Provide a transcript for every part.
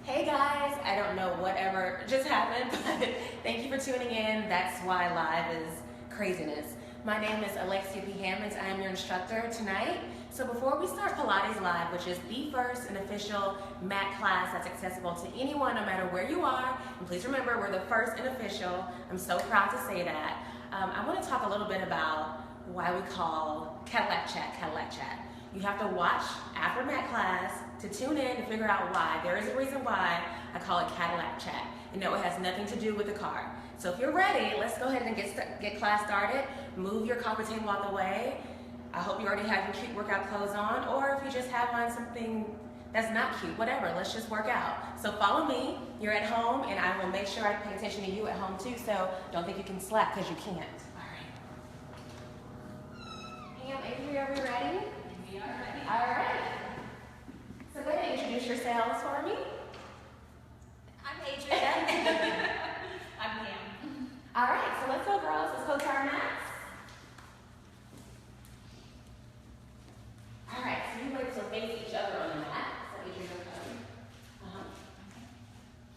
Hey guys, I don't know whatever just happened, but thank you for tuning in. That's why live is craziness. My name is Alexia P. Hammonds. I am your instructor tonight. So before we start Pilates Live, which is the first and official mat class that's accessible to anyone no matter where you are, and please remember we're the first and official. I'm so proud to say that. I want to talk a little bit about why we call Cadillac Chat. You have to watch after mat class to tune in to figure out why. There is a reason why I call it Cadillac Chat. You know, it has nothing to do with the car. So if you're ready, let's go ahead and get class started. Move your coffee table out the way. I hope you already have your cute workout clothes on, or if you just have on something that's not cute, whatever, let's just work out. So follow me, you're at home, and I will make sure I pay attention to you at home too, so don't think you can slack, because you can't. All right. Pam, Avery, are we ready? We are ready. All right. So go ahead and introduce yourselves for me. I'm Adrienne. I'm Pam. All right, so let's go, girls. Let's go to our mats. All right, so you like to face each other on the mat. So Adrienne, go come.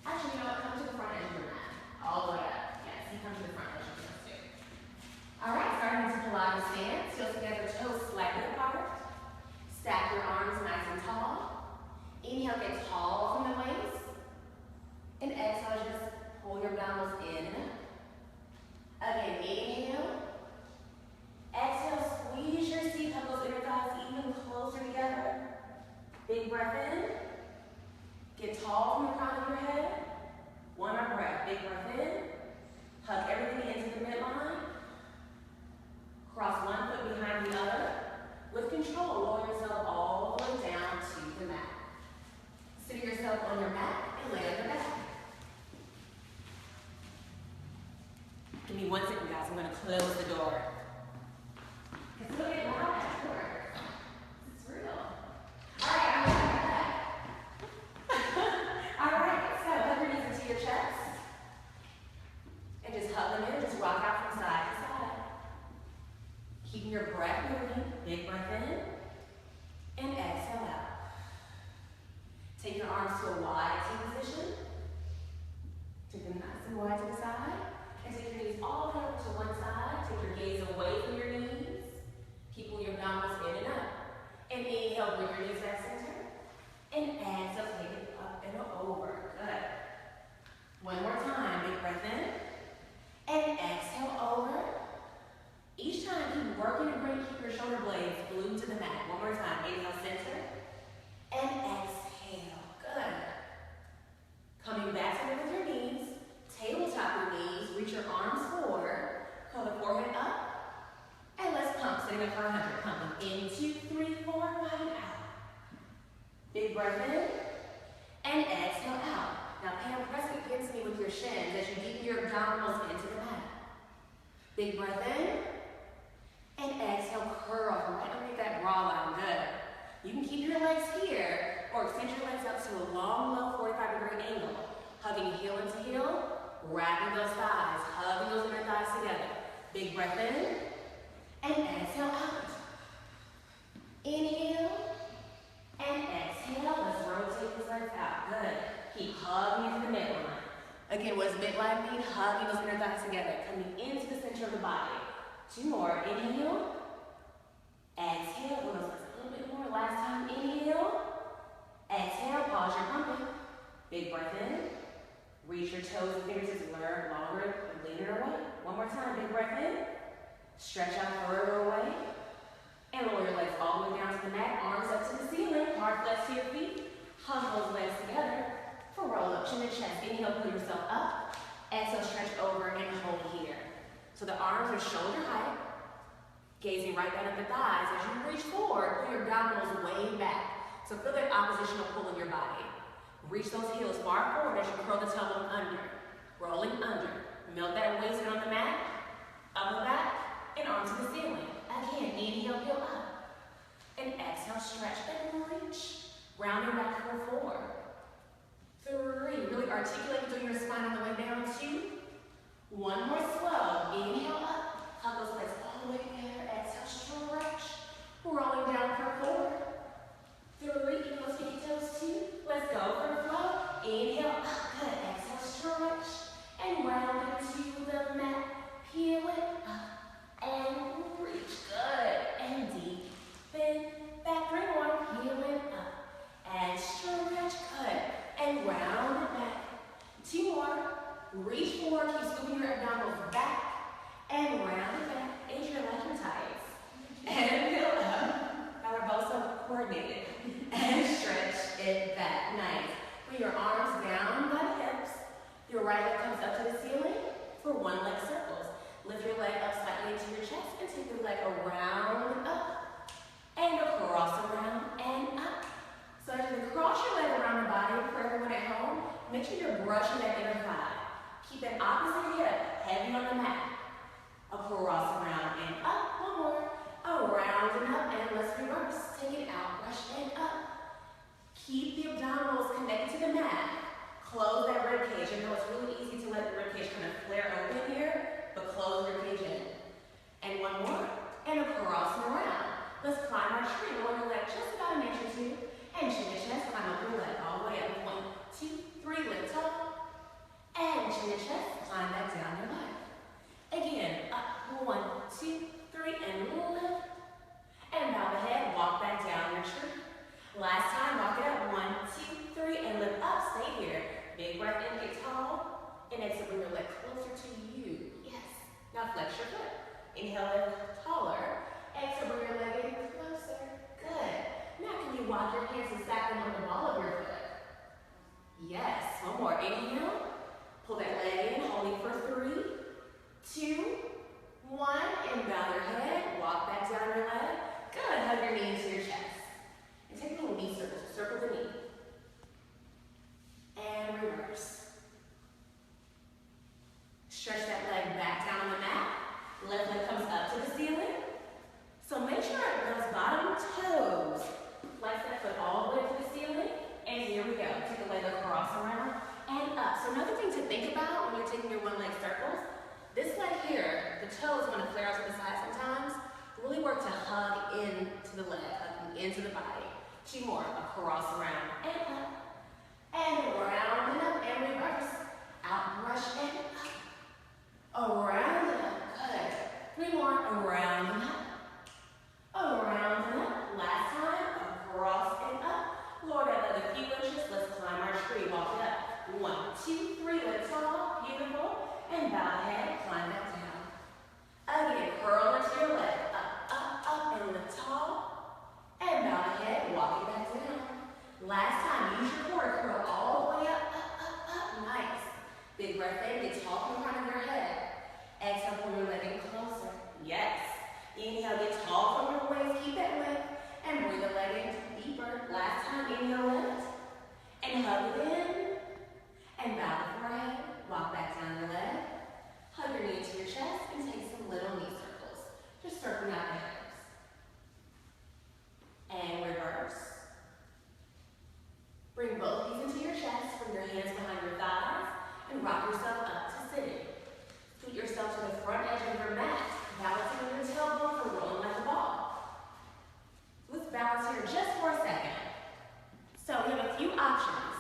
Actually, you know what? Come to the front edge of your mat. All the way up. Yes, you come to the front edge of your mat. All right, starting into Pilates stance. Heels together, toes slightly apart. Stack your arms nice and tall. Inhale, get tall from the waist. And exhale, just pull your abdominals in and up. Again, inhale. Exhale, squeeze your seat, hug those inner thighs even closer together. Big breath in. Get tall from the crown of your head. One more breath. Big breath in. Hug everything into the midline. Cross one foot behind the other. With control, lower yourself all the way down to the mat. Sit yourself on your mat and lay on your back. Give me 1 second, guys. I'm going to close the door. It's going to get loud afterwards. It's real. All right, I'm going to back. All right, so hug your knees into your chest. And just hug them in and just rock out from side to side. Keeping your breath moving. Big breath in. And exhale out. Take your arms to a wide T position. Take them nice and wide to the side. And take your knees all the way over to one side. Take your gaze away from your knees. Keep pulling your abdominals in and up. And inhale, bring your knees back center. And exhale, take it up and over. Good. One more time. Big breath in. And exhale over. Each time, keep working and keep your shoulder blades glued to the mat. One more time. Inhale, center. And exhale. Good. Coming back to with your knees. Tabletop your knees. Reach your arms forward. Curl the forehead up. And let's pump. Sitting up for 100. Pumping in, 2, 3, 4, 5, and out. Big breath in. And exhale out. Now, Pam, press against me with your shins as you deepen your abdominals into the mat. Big breath in. And exhale, curl right underneath that bra line. Good. You can keep your legs here or extend your legs up to a long, low 45-degree angle. Hugging heel into heel, wrapping those thighs, hugging those inner thighs together. Big breath in, and exhale out. Inhale, and exhale. Let's rotate those legs out. Good. Keep hugging into the midline. Again, what does midline mean? Hugging those inner thighs together, coming into the center of the body. 2 more. Inhale. Exhale. We'll go a little bit more. Last time. Inhale. Exhale. Pause your pumping. Big breath in. Reach your toes and fingertips longer and leaner away. One more time. Big breath in. Stretch out further away. And lower your legs all the way down to the mat. Arms up to the ceiling. Hard flex to your feet. Hug those legs together for roll up. Chin to chest. Inhale. Pull yourself up. Exhale. Stretch over and hold here. So the arms are shoulder height, gazing right down at the thighs. As you reach forward, pull your abdominals way back. So feel that oppositional pull in your body. Reach those heels far forward as you curl the tailbone under, rolling under. Melt that waist on the mat, up and back, and arms to the ceiling. Again, inhale, peel up. And exhale, stretch and reach. Rounding back for 4, 3. Really articulate through your spine on the way down. 2. One more slow. Inhale up. Hug those legs all the way together. Exhale, stretch. Rolling down for 4, 3. Even those pinky toes. 2. Let's go for the flow. Inhale. it back. Nice. Bring your arms down by the hips. Your right leg comes up to the ceiling for one leg circles. Lift your leg up slightly into your chest and take your leg around and up. And across, around, and up. So as you cross your leg around the body, for everyone at home, make sure you're brushing that inner thigh. Keep that opposite hip heavy on the mat. Across, around, and up. One more. Around and up, and let's reverse. Take it out, brush and up. Keep the abdominals connected to the mat. Close that rib cage. I know it's really easy to let the rib cage kind of flare open here, but close your cage in. And one more, and across and around. Let's climb our tree. Lower your leg just about an inch or two, and chin to chest, climb up your leg all the way up. 1, 2, 3, lift up, and chin to chest, climb back down your leg. Again, up, 1, 2, 3, and lift. And bow the head, walk back down your tree. Last time, walk it up, 1, 2, 3, and lift up, stay here. Big breath in, get tall, and exhale, bring your leg closer to you. Yes. Now flex your foot. Inhale, lift taller. Exhale, bring your leg in closer. Good. Now can you walk your hands and stack them on the ball of your foot? Yes. One more. Inhale. Pull that leg in, holding for 3, 2, 1, and bow your head. Walk back down your leg. Good. Hug your knee into your chest. And take a little knee circle. Circle the knee. And reverse. Stretch that leg back down on the mat. Left leg comes up to the ceiling. So make sure those bottom toes flex that foot all the way to the ceiling. And here we go. Take the leg across, around, and up. So another thing to think about when you're taking your one leg circles, this leg here, the toes want to flare out to the side sometimes. Really work to hug into the leg, hugging into the body. 2 more. Across, around, and up. And around and up, and reverse. Out, brush, and up. Around and up. Good. 3 more. Around and up. Around and up. Last time. Across and up. Lower that leg a few inches. Let's climb our tree. Walk it up. 1, 2, 3. Lift tall. Beautiful. And bow the head. Climb back down. Again. Curl into your leg. Up, up, up, and lift tall. And bow the head. Walk it back down. Last time, use your core to curl all the way up, up, up, up. Nice. Big breath in, get tall from the front of your head. Exhale, pull your leg in closer. Yes. Inhale, get tall from your waist, keep that lift, and bring the leg in deeper. Last time, inhale, lift, and hug it in, and bow the forehead, walk back down your leg, hug your knee into your chest, and take some little knee circles. Just circling out the hips. And reverse. Bring both knees into your chest, bring your hands behind your thighs, and rock yourself up to sitting. Scoot yourself to the front edge of your mat, balancing on your tailbone for rolling like a ball. Let's balance here just for a second. So we have a few options.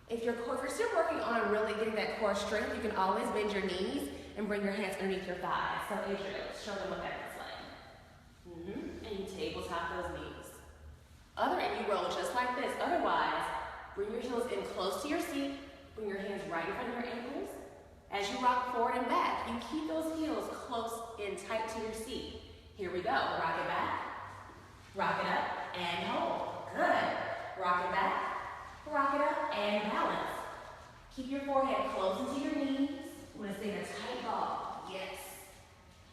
If you're still working on really getting that core strength, you can always bend your knees and bring your hands underneath your thighs. So Adrian, show them what that looks like. And you tabletop those knees. Other end, you roll just like this. Otherwise, bring your heels in close to your seat. Bring your hands right in front of your ankles. As you rock forward and back, you keep those heels close and tight to your seat. Here we go. Rock it back. Rock it up and hold. Good. Rock it back. Rock it up and balance. Keep your forehead close into your knees. You want to stay in a tight ball. Yes.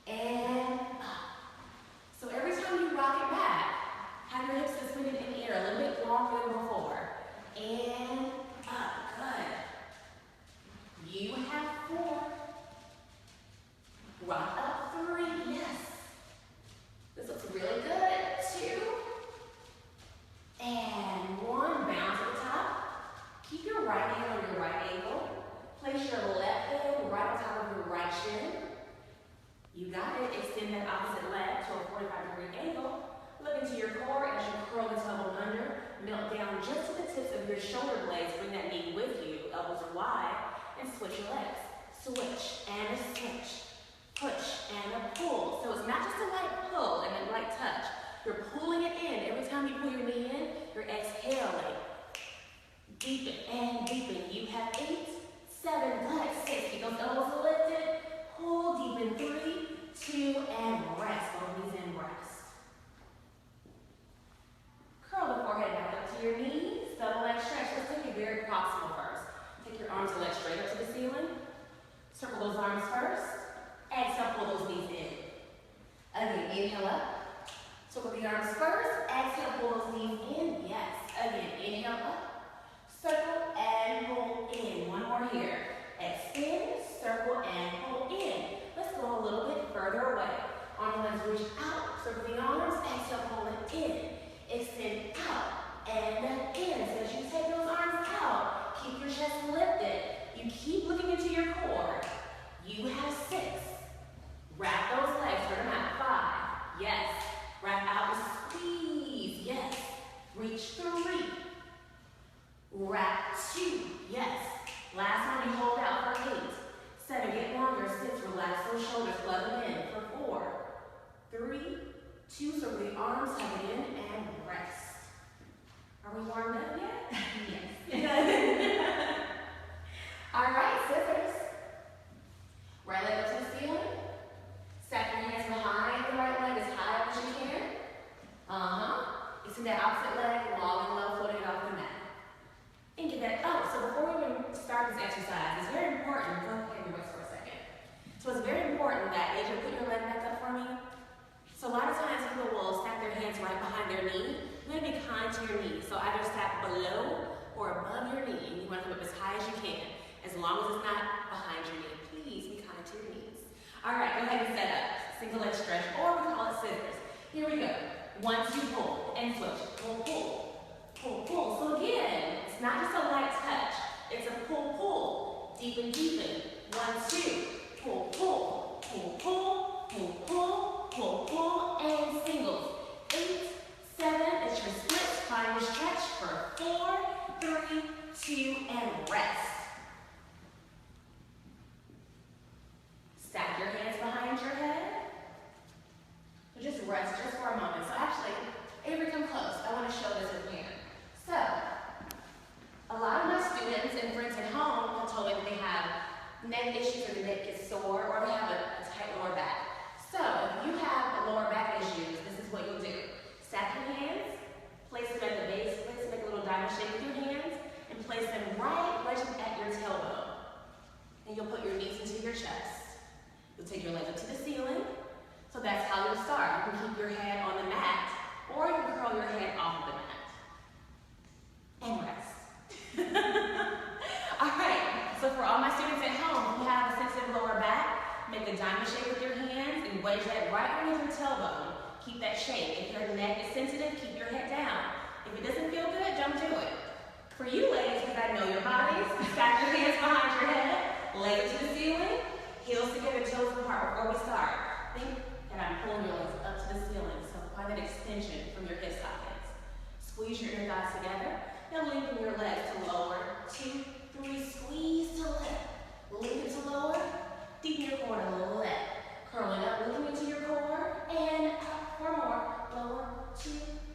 And up. So every time you rock it back, have your hips suspended in the air a little bit longer than before. And up. Good. You have 4. Rock up 3. Yes. This looks really good. 2. And 1. Bounce at the top. Keep your right hand on your right ankle. Place your left hand right on top of your right shin. You got it. Extend that opposite leg to a 45-degree angle. Look into your core as you curl the elbow under. Melt down just to the tips of your shoulder blades. Bring that knee with you. Elbows are wide. And switch your legs. Switch and a switch. Push and a pull. So it's not just a light pull and a light touch. You're pulling it in. Every time you pull your knee in, you're exhaling. Deepen and deepen. You have 8, 7, good. 6. Keep those elbows lifted. Pull, deepen. 3, 2, and rest. Both knees in, rest. Curl the forehead back up to your knees. The reach out, circle the arms, exhale, pull it in. Extend out and in. So as you take those arms out, keep your chest lifted. You keep looking into your core. You have 6. Wrap those legs, turn them out. 5, yes. Wrap out and squeeze, yes. Reach 3. Wrap 2, yes. Last time you hold out for 8. 7, get longer. 6, relax those shoulders, plug them in for 4, 3, 2, circle the arms, hug it in, and rest. Are we warmed up yet? Yes. All right, scissors. Right leg up to the ceiling. Stack your hands behind the right leg as high up as you can. Extend that opposite leg, long and low, floating it off the mat. And get that up. So before we even start this exercise, it's very important. Go ahead and rest for a second. So it's very important that as you put your leg back up for me. So a lot of times people will stack their hands right behind their knee. You want to be kind to your knee. So either stack below or above your knee. And you want to come up as high as you can. As long as it's not behind your knee. Please be kind to your knees. All right, go ahead and set up. Single leg stretch, or we call it scissors. Here we go. 1, 2, pull, and switch. Pull, pull, pull, pull. So again, it's not just a light touch. It's a pull, pull. Deepen, deepen. 1, 2, pull, pull, pull, pull, pull, pull, pull, pull, and singles. 8, 7, it's your splits. Find your stretch for 4, 3, 2, and rest. Stack your hands behind your head. Just rest just for a moment. So actually, Avery, come close. I want to show this with you. So, a lot of my students and friends at home have told me that they have neck issues or the neck is sore or they have a tight lower back. So, if you have lower back issues, this is what you'll do. Stack your hands, place them at the base, place them, make a little diamond shape with your hands, and place them right at your tailbone. And you'll put your knees into your chest. You'll take your leg up to the ceiling. So that's how you'll start. You can keep your head on the mat, or you can curl your head off of the mat. And rest. All right, so for all my students at home who have a sensitive lower back, make a diamond shape with your hands and wedge that right underneath your tailbone. Keep that shape. If your neck is sensitive, keep your head down. If it doesn't feel good, don't do it. For you ladies, because I know your bodies, stack your hands behind your head, legs to the ceiling, heels together, toes apart. Before we start, think and I'm pulling your legs up to the ceiling, so find that extension from your hip sockets. Squeeze your inner thighs together. Now lengthen your legs to lower. 2, 3, squeeze to lift. Lengthen to lower. Deepen your core to lift. Curling up, lifting into your core, and up. 4 more. Lower. 2,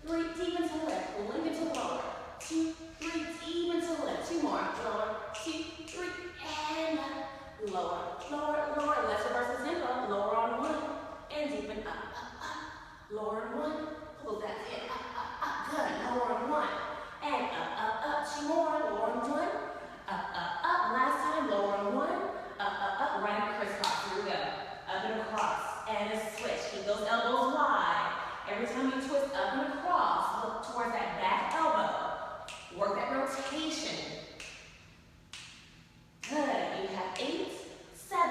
3, deepen to lift. Lengthen to lower. 2, 3, deepen to lift. 2 more. Lower. 2, 3, and up. Lower. Lower, lower. Let's reverse the tempo. Lower on 1. And deepen up, up, up. Lower on 1. Pull that in. Up, up, up. Good. Lower on 1. And up, up, up. 2 more. Lower on 1. Up, up, up. Last time. Lower on 1. Up, up, up. Right and crisscross. Here we go. Up and across. And a switch. Keep those elbows wide. Every time you twist up and across, look towards that back elbow. Work that rotation. Good. You have 8, 7,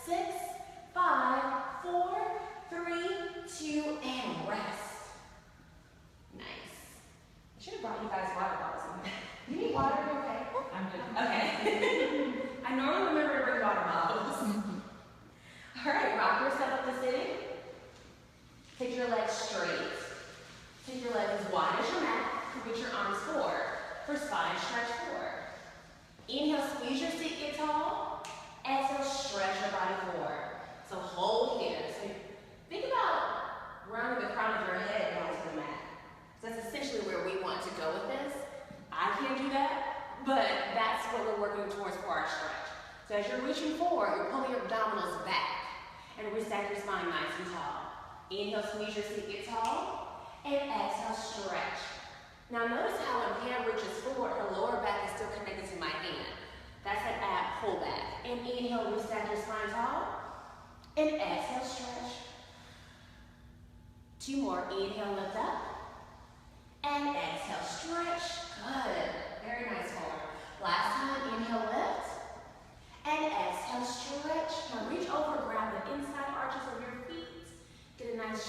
6, 5, 4, 3, 2, and rest. Nice. I should have brought you guys water bottles. You need water? You okay? I'm good. Okay. I normally remember to bring water bottles. All right, rock yourself up to sitting. Take your legs straight. Take your legs as wide as your mat. Reach your arms forward for spine stretch forward. Inhale, squeeze your seat, get tall. Exhale, stretch your body forward. So hold here. So think about rounding the crown of your head down to the mat. So that's essentially where we want to go with this. I can't do that, but that's what we're working towards for our stretch. So as you're reaching forward, you're pulling your abdominals back and restack your spine nice and tall. Inhale, squeeze your seat, get tall, and exhale, stretch. Now notice how when Pam reaches forward, her lower back is still connected to my hand. That's an ab pull back. And inhale, restack your spine tall. And exhale, stretch. 2 more. Inhale, lift up. And exhale, stretch. Good. Very nice forward. Last time, inhale, lift. And exhale, stretch. Now reach over, grab the inside arches of your feet. Get a nice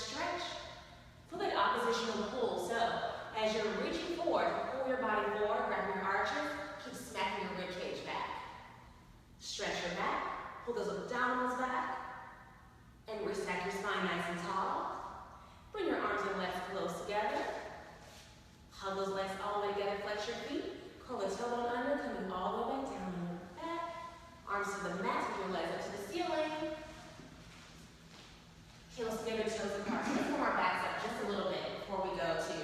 Pull the tailbone under, coming all the way down on your back. Arms to the mat, take your legs up to the ceiling. Heels together, toes apart. Let's warm our backs up just a little bit before we go to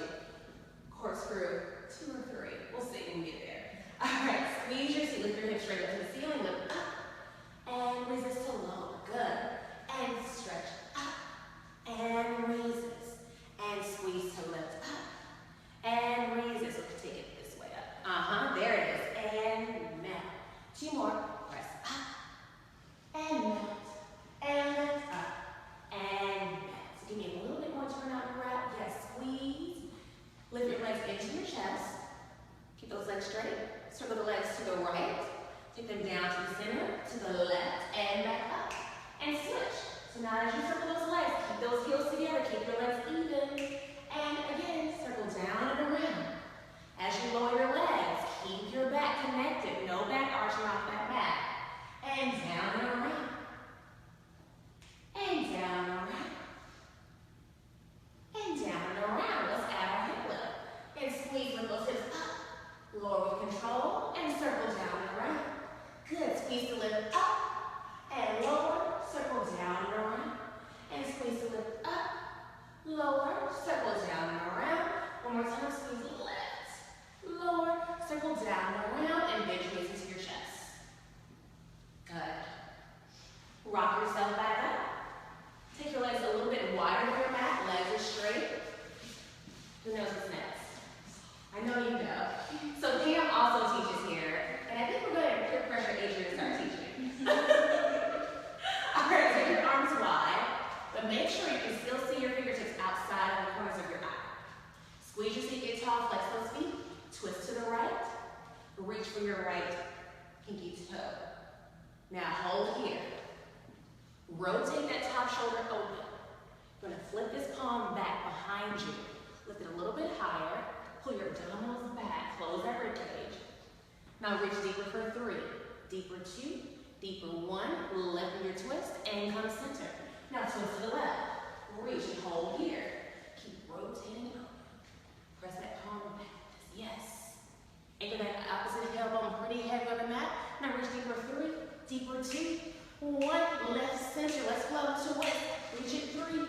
corkscrew 2 or 3. We'll see when we get there. All right, squeeze your seat, lift your hips straight up to the ceiling, lift up, and resist to lower. Good. And stretch up, and resist. And squeeze to lift up, and resist. Let's take it this way up. There it is. And melt. 2 more. Press up, and melt, and lift up. And back. So give me a little bit more turn out and wrap. Yes, squeeze. Lift your legs into your chest. Keep those legs straight. Circle the legs to the right. Take them down to the center, to the left, and back up. And switch. So now as you circle those legs, keep those heels together. Keep your legs even. And again, circle down and around. As you lower your legs, keep your back connected. No back arching off that back. And down and around. And down and around. And down and around. Let's add our hip lift. And squeeze with those hips up. Lower with control. And circle down and around. Good. Squeeze to lift up. And lower. Circle down and around. And squeeze to lift up. Lower. Circle down and around. One more time. Squeeze to lift. Lower. Circle down and around. And bend your knees into your chest. Good. Rock yourself back up. Take your legs a little bit wider than your mat. Legs are straight. Who knows what's next? I know you know. So Pam also teaches here, and I think we're going to peer pressure Adrian to start teaching. All right, take your arms wide, but make sure you can still see your fingertips outside of the corners of your eye. Squeeze your seat, get tall, flex those feet. Twist to the right. Reach for your right pinky toe. Now hold here. Rotate that top shoulder open. You're going to flip this palm back behind you. Lift it a little bit higher. Pull your abdominals back. Close that rib cage. Now reach deeper for 3. Deeper 2. Deeper 1. Left your twist and come center. Now twist to the left. Reach and hold here. Keep rotating it open. Press that palm back. Yes. Anchor that opposite elbow pretty heavy on the mat. Now reach deeper 3. Deeper 2. 1, left center, let's flow to west, reach it 3,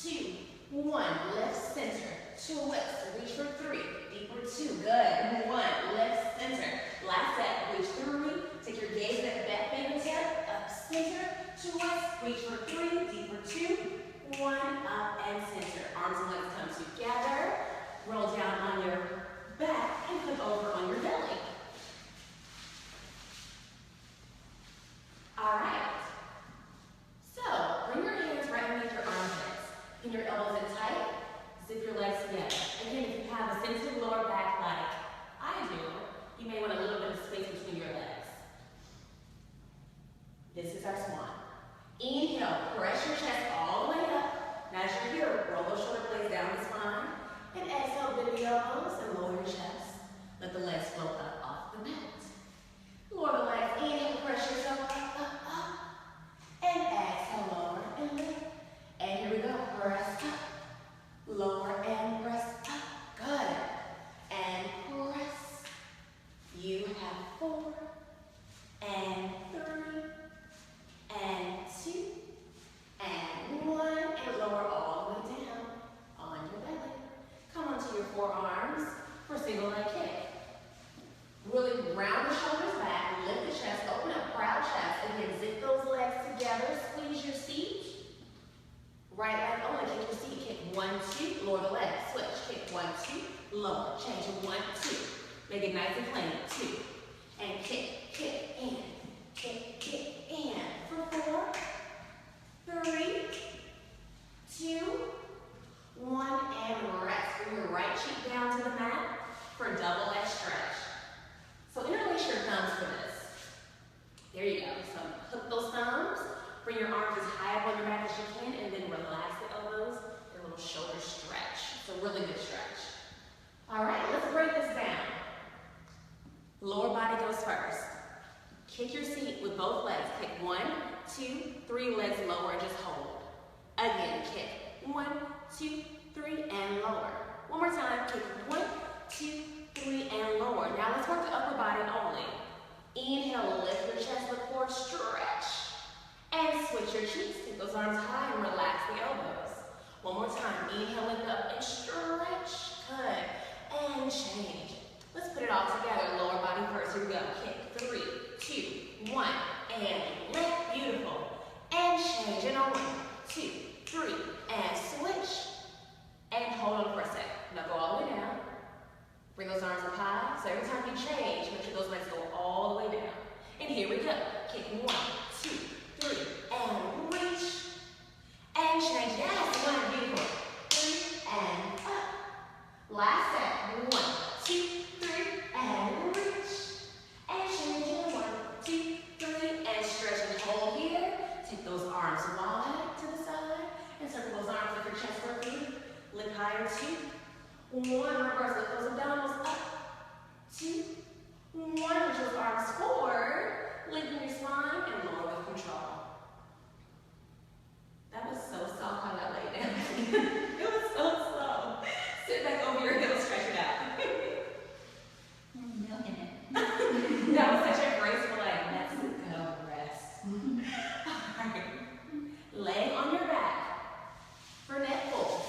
2, 1, left center, to west, reach for 3, deeper 2, good, 1, left center, last set, reach 3, take your gaze at back fingertip, up center, to west, reach for 3, deeper 2, 1, up and center, arms and legs come together, roll down on your back and flip over on your belly. All right, so bring your hands right underneath your armpits. Pin your elbows in tight, zip your legs together. Again, if you have a sensitive lower back like I do, you may want a little bit of space between your legs. This is our swan. Inhale, press your chest all the way up. Now as you're here, roll those shoulder blades down the spine. And exhale, bend the elbows and lower your chest. Let the legs float up off the mat. Lower the legs, inhale, press yourself up, up, up. And exhale, lower and lift. And here we go, press up. Lower and press up. Good. And press. You have 4. And 3. And 2. And 1. And lower all the way down on your belly. Come onto your forearms for single leg kick. Really round the shoulders back, lift the chest, open up, proud chest. Again, zip those legs together, squeeze your seat. Right leg only, kick your seat, kick 1, 2, lower the leg, switch, kick 1, 2, lower, change to 1, 2. Make it nice and plain, 2. And kick, kick, and, kick, and. For 4, 3, 2, 1, and rest. Bring your right cheek down to the mat for a double leg stretch. So interlace your thumbs for this. There you go. So hook those thumbs, bring your arms as high up on your mat as you can, and then relax the elbows, your little shoulder stretch. It's a really good stretch. All right, let's break this down. Lower body goes first. Kick your seat with both legs. Kick 1, 2, 3, legs lower and just hold. Again, kick 1, 2, 3, and lower. One more time, kick 1, 2, 3, and lower. Now let's work the Inhale, lift your chest, look forward, stretch. And switch your cheeks. Take those arms high and relax the elbows. One more time. Inhale, lift up and stretch. Good. And change. Let's put it all together. Lower body first. Here we go. Kick. 3, 2, 1. And lift. Beautiful. And change. And on 1, 2, 3. And switch. And hold on for a sec. Now go all the way down. Bring those arms up high. So every time you change, make sure those legs go all the way down. And here we go. Kick. 1, 2, 3. And reach. And change. Yes. 1. Beautiful. 3. And up. Last set. 1, 2, 3. And reach. And change. And 1, 2, 3. And stretch and hold here. Take those arms wide to the side. And circle those arms with your chest working. Lift higher. 2. 1, reverse, lift those abdominals up. 2, 1, reach those arms forward. Lengthen your spine and lower with control. That was so soft how that laid down. It was so slow. Sit back over your heels, stretch it out. Milking it. That was such a graceful leg. Let's go rest. All right. Lay on your back for neck fold.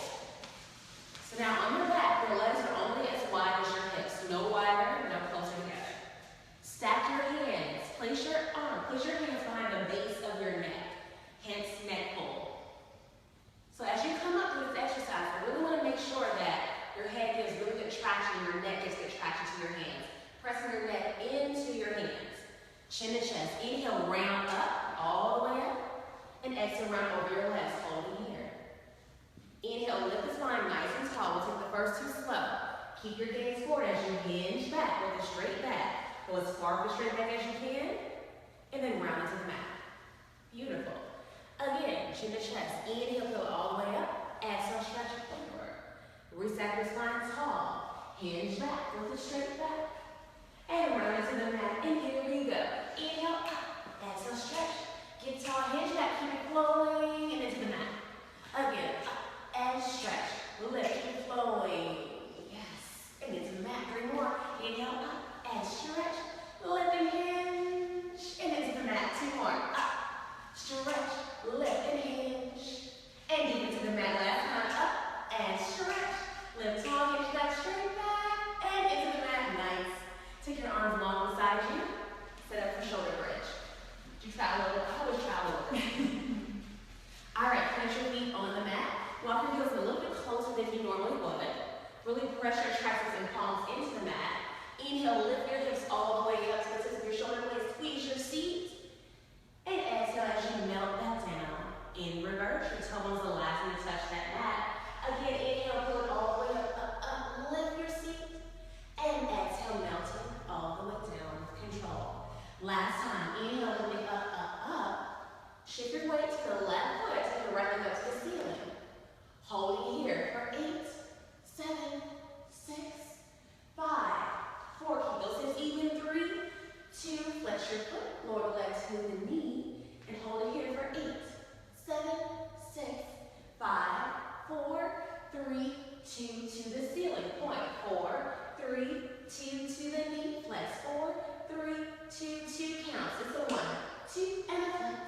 So now on your back, your legs are only as wide as your hips. No wider, no closer together. Stack your hands. Place your hands behind the base of your neck. Hence, neck fold. So as you come up through this exercise, I really want to make sure that your head gives really good traction, your neck gives good traction to your hands. Pressing your neck into your hands. Chin to chest. Inhale, round up, all the way up. And exhale, round over your legs, holding here. Inhale, lift the spine nice and tall. We'll take the first 2 slow. Keep your gaze forward as you hinge back with a straight back. Go as far of a straight back as you can. And then round into the mat. Beautiful. Again, chin to chest. Inhale, go all the way up. Exhale, stretch forward. Reset your spine tall. Hinge back with a straight back. And round into the mat. And here we go. Inhale, up. Exhale, stretch. Get tall, hinge back. Keep it flowing. And into the mat. Again, up and stretch. Lift, keep it flowing. Yes. And into the mat. 3 more. Inhale, up and stretch. Lift and hinge. And into the mat. 2 more. Up. Stretch. Lift and hinge. And deep into the mat. Last time. Up and stretch. Lift tall, hinge back, straight back. And into the mat. Nice. Take your arms long beside you. Set up for shoulder bridge. Did you try a little? I always try a little. All right, plant your feet on the mat. Walk your heels a little bit closer than you normally would. Really press your triceps and palms into the mat. Inhale, lift your hips all the way up to the tips of your shoulder blades. Squeeze your seat. And exhale as you melt that down. In reverse, your tailbone's the last thing to touch that mat. Again, inhale, pull it all the way up, up, up. Lift your seat. And exhale, melting all the way down with control. Last time, inhale, lifting up, up, up. Shift your weight to the left foot, take the right leg up to the ceiling. Holding here for 8, 7, 6, 5, 4. Keep those hips even. 3, 2. Flex your foot, lower the leg to the knee, and hold it here for 8, 7, 6, 5, 4, 3, 2 to the ceiling. Point. 4, 3, 2 to the knee. Flex. 4, 3, 2, 2 counts. It's a 1, 2, and a flex.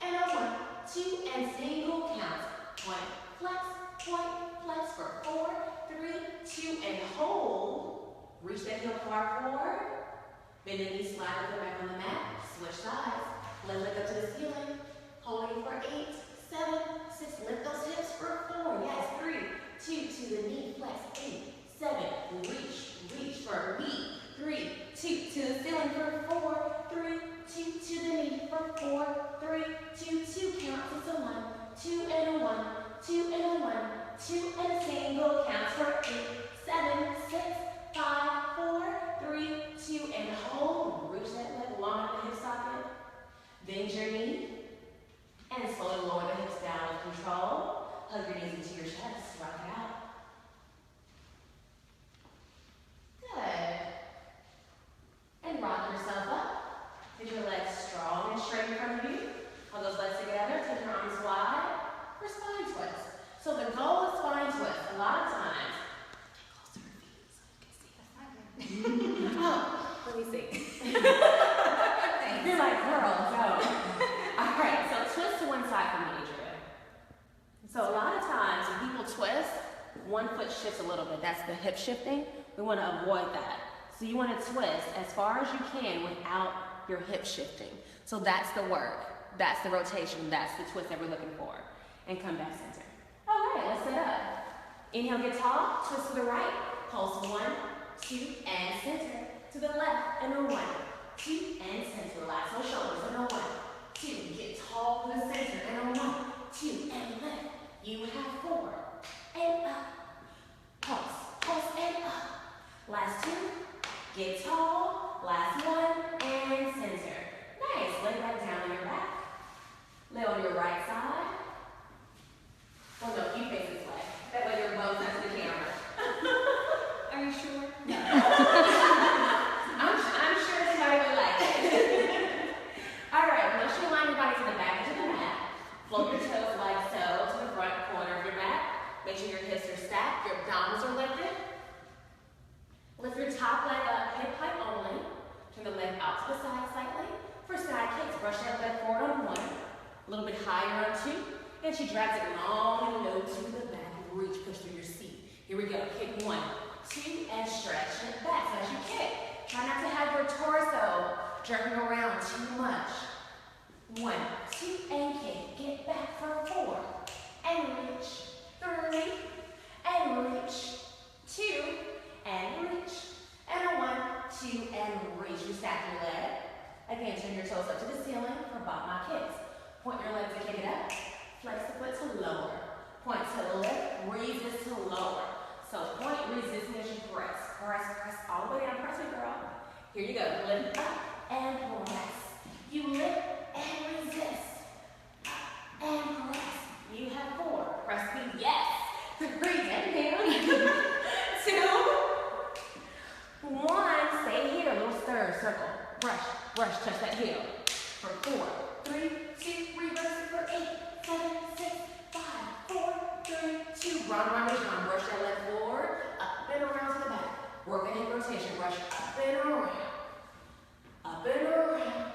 And a 1, 2, and single counts. Point, flex for 4, 3, 2, and hold. Reach that heel far forward. Bend the knee, slide the back on the mat. Switch sides. Left leg up to the ceiling. Holding for 8, 7, 6. Lift those hips for 4. Yes, 3, 2 to the knee. Flex. 8, 7. Reach for knee. 3, 2 to the ceiling for 4, 3, 2 to the knee for 4, 3, 2, 2 counts. It's a 1, 2 and a 1, 2 and a 1, 2 and a single counts for 8, 7, 6, 5, 4, 3, 2 and hold. Reach that leg long up the hip socket. Bend your knee and slowly lower the hips down with control. Hug your knees into your chest. Rock it out. Good. And rock yourself up. Get your legs strong and straight in front of you. Hold those legs together. Take your arms wide for spine twist. So the goal is spine twist. A lot of times. Get closer to your feet so you can see. Oh, let me see. one foot shifts a little bit. That's the hip shifting. We want to avoid that. So you want to twist as far as you can without your hip shifting. So that's the work. That's the rotation. That's the twist that we're looking for. And come back center. All right, let's set up. Inhale, get tall. Twist to the right. Pulse 1, 2, and center. To the left, and a 1, 2, and center. Relax those shoulders, and a 1, 2. Get tall to the center, and a 1, 2, and lift. You have 4, and up. Pulse, pulse, and up. Last 2. Get tall. Last 1, and center. Nice. Lay back down on your back. Lay on your right side. Oh no, you face this way. That way your bones not to the camera. Are you sure? No. I'm sure somebody would like it. All right, once you line your body to the back of the mat, float your toes like so to the front corner of your mat. Make sure your hips are stacked, your abdominals are lifted. Lift your top leg up, hip height only. Turn the leg out to the side slightly. For side kicks, brush that leg forward on 1, a little bit higher on 2, and she drags it long and low to the back. Reach, push through your seat. Here we go. Kick 1, 2, and stretch it back. So as you kick, try not to have your torso jerking around too much. 1, 2, and kick. Get back for 4, and reach. 3, and reach. 2, and reach. And a 1, 2, and reach. You stack your leg. Again, turn your toes up to the ceiling for bottom kicks. Point your leg to kick it up. Flex the foot to lower. Point to lift, resist to lower. So point, resist as you press. Press, press all the way down. Press it, girl. Here you go. Lift up and press. You lift and resist. Up and press. You have 4. Press speed, yes. 3, and down. 2, 1. Stay here. Little stir, circle. Brush, brush, touch that heel. For 4, 3, 2, reverse it for 8, 7, 6, 5, 4, 3, 2. Run, run, run. Brush that leg forward, up and around to the back. Work a hip rotation. Brush up and around. Up and around.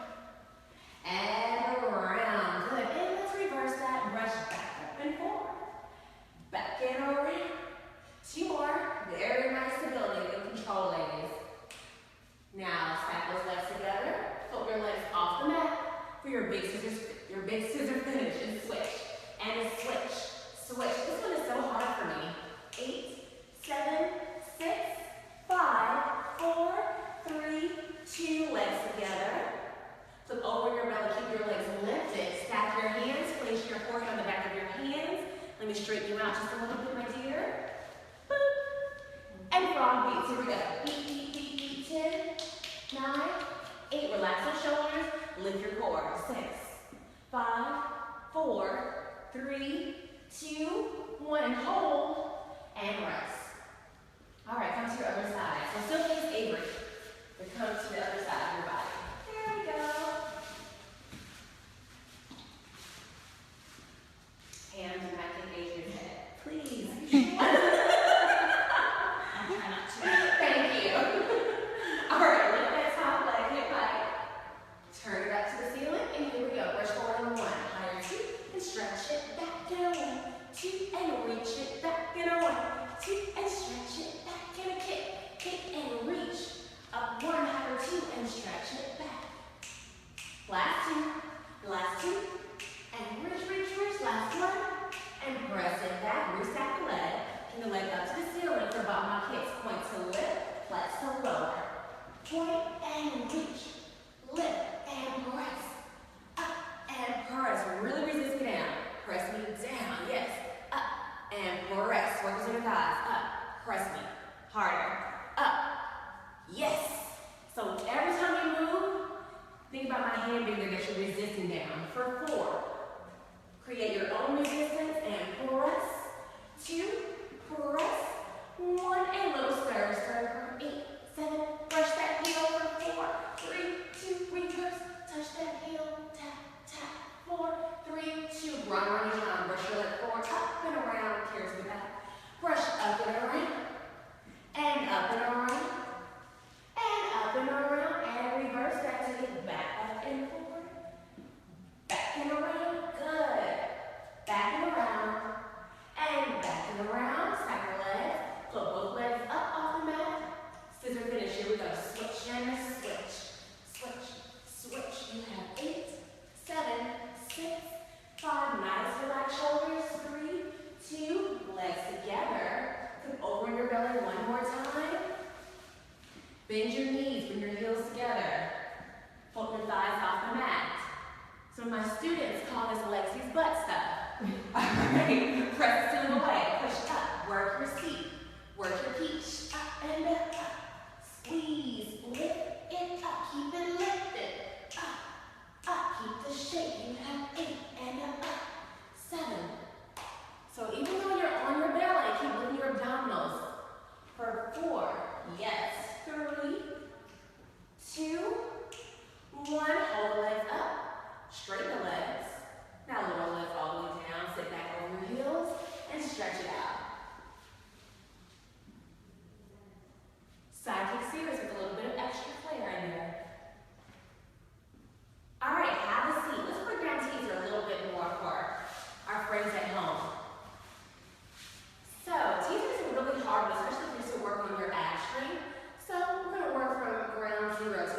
And around. Good. And let's reverse that. Brush back up and forward. Back and around. 2 more. Very nice stability and control, ladies. Now, stack those legs together. Flip your legs off the mat for your big scissor finish and switch. And a switch. Switch. This one is so hard for me. 8, 7, 6, 5, 4, 3, 2. Legs together. Flip over your belly. Keep your legs lifted. Stack your hands. Place your forehead on the back of your hands. Let me straighten you out just a little bit, my dear. Boop. And frog beats. Here we go. Beat, beat, beat, beat. 10, 9, 8. Relax those shoulders. Lift your core. 6, 5, 4, 3, 2, 1. And hold. And rest. All right, come to your other side. So still face Avery, but come to the other side of your body. There we go. Hands back in Adrian's head. Please. I'll try not to. Thank you. All right, lift that top leg, hip height. Turn it up to the ceiling, and here we go. Brush forward on 1, higher 2, and stretch it back and a 1, 2, and reach it back and a 1, 2, and stretch it back and a kick. Kick and reach. Up 1, higher 2, and stretch it back. Last 2, and reach, reach, reach. Last 1, and press it back. Restack the leg. Bring the leg up to the ceiling for bottom kicks. Point to lift, flex to lower. Point and reach. Lift and press. Up and press. Really resist it down. Press me down. Yes. Up and press. Work those inner thighs. Up. Press me. Harder. Up. Yes. So every time you move, think about my hand being there that you're resisting down. For 4. Create your own resistance and press. 2. Press. 1. And little stir. Stir for 8, 7. Brush that heel for 4, 3, 2. Reverse. Touch that heel. Tap, tap. 4, 3, 2. Run, run, run. Brush your leg forward. Up and around. Carries me back. Brush up and around. And up and around. And up and around. And reverse that to get back up and forward. Back and around.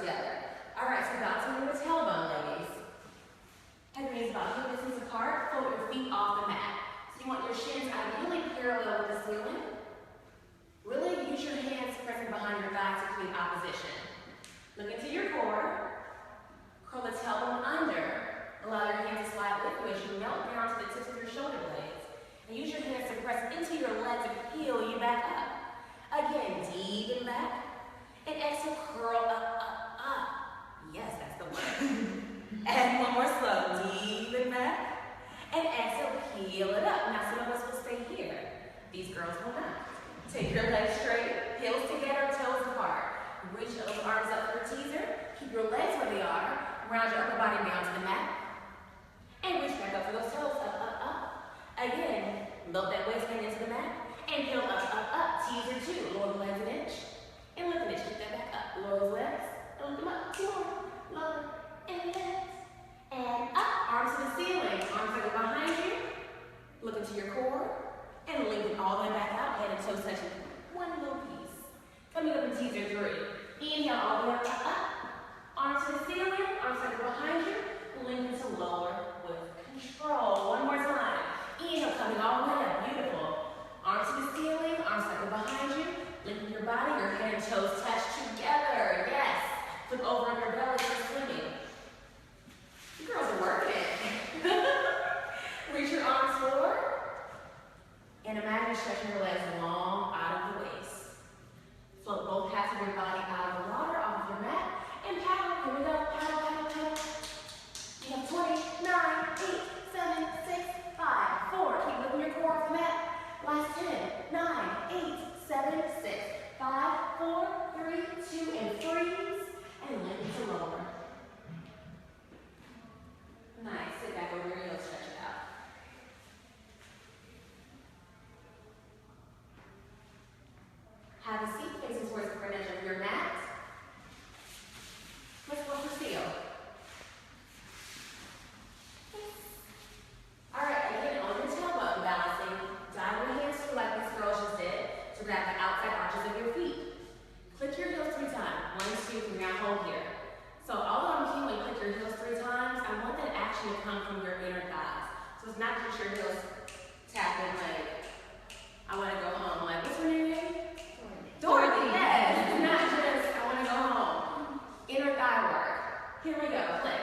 together. All right, so bouncing into the tailbone, ladies. Head and knees about hip distance apart. Float your feet off the mat. So you want your shins ideally parallel with the ceiling. Really use your hands pressing behind your thighs to create opposition. Look into your core. Curl the tailbone under. Allow your hands to slide with you as you melt down to the tips of your shoulder blades. And use your hands to press into your legs and peel you back up. Again, deepen back. And exhale, curl up, up, up. Yes, that's the word. And one more slow. Deepen back. And exhale, peel it up. Now some of us will stay here. These girls will not. Take your legs straight, heels together, toes apart. Reach those arms up for a teaser. Keep your legs where they are. Round your upper body down to the mat. And reach back up for those toes, up, up, up. Again, load that waistband into the mat. And peel up, up, up. Teaser two. Lower the legs an inch. And lift an inch. Keep that back up. Lower those legs. And lift them up. Two more. Lower. And lift. And up. Arms to the ceiling. Arms that are behind you. Look into your core. And lengthen all the way back out. Head and toes touching. One little piece. Coming up in teaser three. Inhale all the way up, up, up. Arms to the ceiling. Arms that are behind you. Lengthen to lower with control. One more time. Inhale, coming all the way up. Beautiful. Arms to the ceiling. Arms that are behind you. Lengthen your body. Your head and toes touch together. Yes. Flip over on your belly for swimming. You girls are working it. Reach your arms forward. And imagine stretching your legs long out of the waist. Float both halves of your body out of the water, off of your mat. And paddle. Here we go. Paddle, paddle, paddle. You have 20, 9, 8, 7, 6, 5, 4. Keep lifting your core off the mat. Last 10, 9, 8, 7, 6, 5, 4, 3, 2, and freeze. And lengthen to lower. Nice. Sit back over your heels, stretch it out. Have a seat facing towards the front edge of your mat. Let's go for seal. All right, again, on your tailbone, balancing. Dive your hands through like these girls just did to grab the outside arches of your feet. Click your heels 3 times. 1, 2, 3, now hold here. So although I'm cueing click your heels 3 times, I want that action to come from your inner thighs. So it's not just your heels tapping like, I want to go home. Like, what's her name again? Dorothy, yes. It's not just, I want to go home. Inner thigh work. Here we go. Click.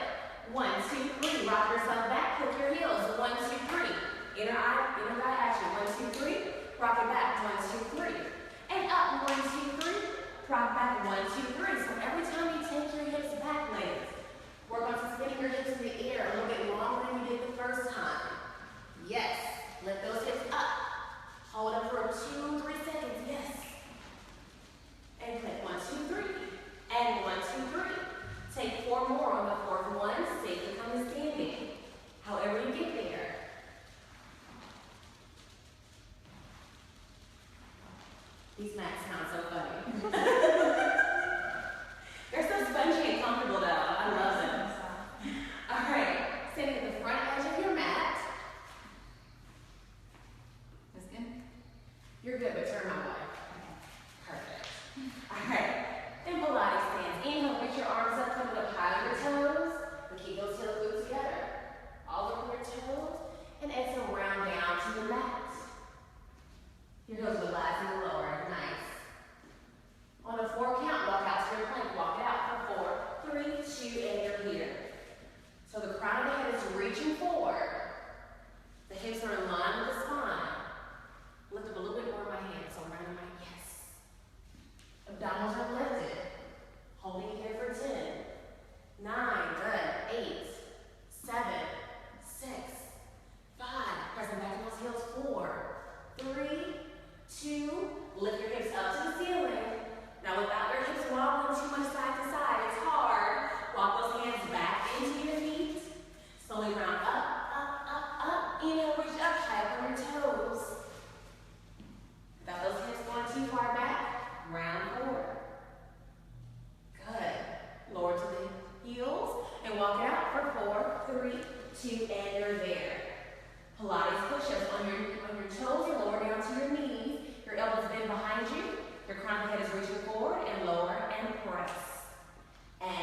1, 2, 3. Rock yourself back. Click your heels. 1, 2, 3. Inner thigh action. 1, 2, 3. Rock it back. 1, 2, 3. And up. 1, 2, 3. Rock back. 1, 2, 3. So every time you take your hips back, ladies, work on suspending your hips in the air a little bit longer than you did the first time. Yes. Lift those hips up. Hold them for 2, 3 seconds. Yes. And click 1, 2, 3. And 1, 2, 3. Take 4 more on the 4th one. Safely come to standing. However you get there. These mats sound so funny. They're so spongy and comfortable though. I love them. All right. Standing at the front edge of your mat. That's good? You're good, but turn my way. Perfect. All right. And Pilates stance. Inhale, reach your arms up, coming up high on your toes. But keep those heel glutes together. All over your toes. And exhale, round down to the mat. Your heels relax and lower. Nice. On a 4 count, walk out to your plank. Walk it out for 4, 3, 2, and you're here. So the crown of the head is reaching forward. The hips are in line with the spine. Lift up a little bit more of my hands. So around my yes. Abdominals are lifted. Holding here for 10, 9, good, 8, 7, 6, 5. Pressing back to those heels. 4, 3, 2. Lift your hips up to the ceiling. Now without your hips wobbling too much side to side, it's hard. Walk those hands back into your feet. Slowly round up, up, up, up. Inhale, reach up, high up on your toes. Without those hips going too far back, round forward. Good. Lower to the heels and walk it out for 4, 3, 2, and you're there. Pilates push-ups on your toes and lower down to your knees. Your elbows bend behind you. Your crown of the head is reaching forward and lower and press. And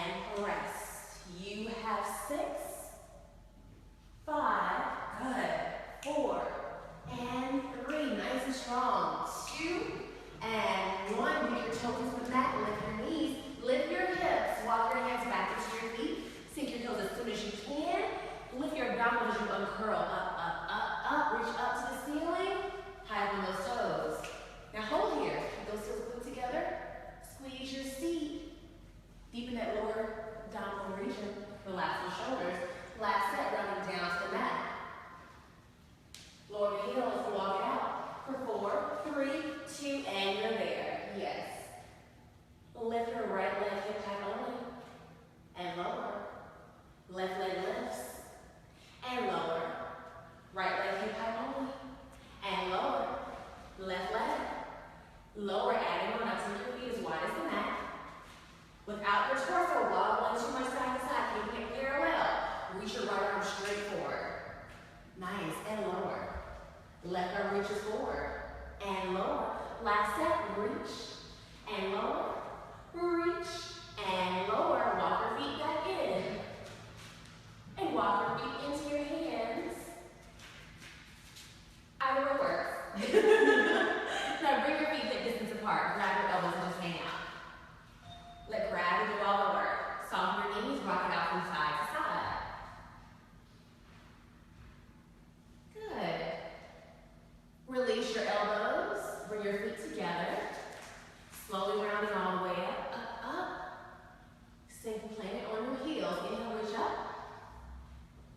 Stay planted on your heels. Inhale, reach up.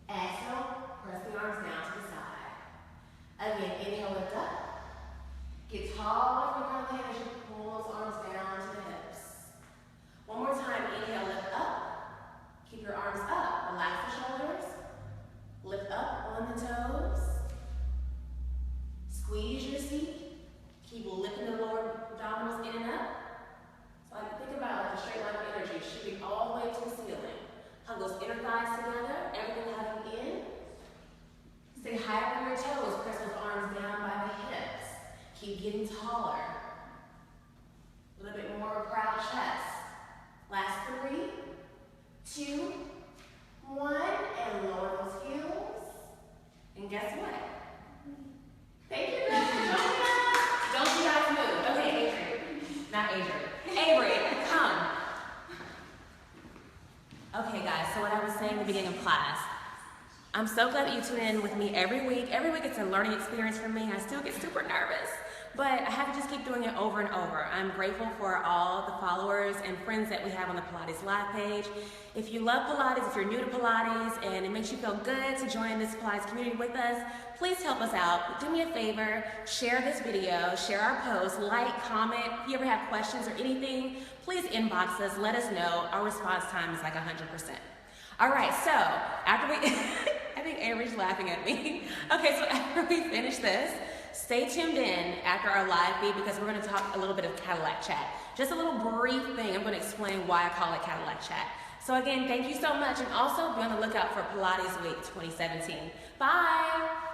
Exhale, press the arms down to the side. Again, inhale, lift up. Get tall from the crown of the head as you pull those arms down to the hips. One more time, inhale, lift up. Keep your arms up. Relax the shoulders. Lift up on the toes. Squeeze your seat. Keep lifting the lower abdominals in and up. So I think about like a straight line of energy shooting all the way to the ceiling. Hug those inner thighs together, everything hugging in. Stay high up on your toes, press those arms down by the hips. Keep getting taller. A little bit more proud chest. Last 3, 2, 1, and lower those heels. And guess what? Thank you guys for joining us. Don't you guys move. Okay, Adrian. Not Adrian. Avery, come. Okay guys, so what I was saying at the beginning of class, I'm so glad that you tune in with me every week. Every week it's a learning experience for me. I still get super nervous, but I have to just keep doing it over and over. I'm grateful for all the followers and friends that we have on the Pilates Live page. If you love Pilates, if you're new to Pilates and it makes you feel good to join this Pilates community with us, please help us out. Do me a favor, share this video, share our post, like, comment. If you ever have questions or anything, please inbox us, let us know. Our response time is like 100%. All right, so after we, I think Avery's laughing at me. Okay, so after we finish this, stay tuned in after our live feed because we're gonna talk a little bit of Cadillac chat. Just a little brief thing, I'm gonna explain why I call it Cadillac chat. So again, thank you so much, and also be on the lookout for Pilates Week 2017. Bye.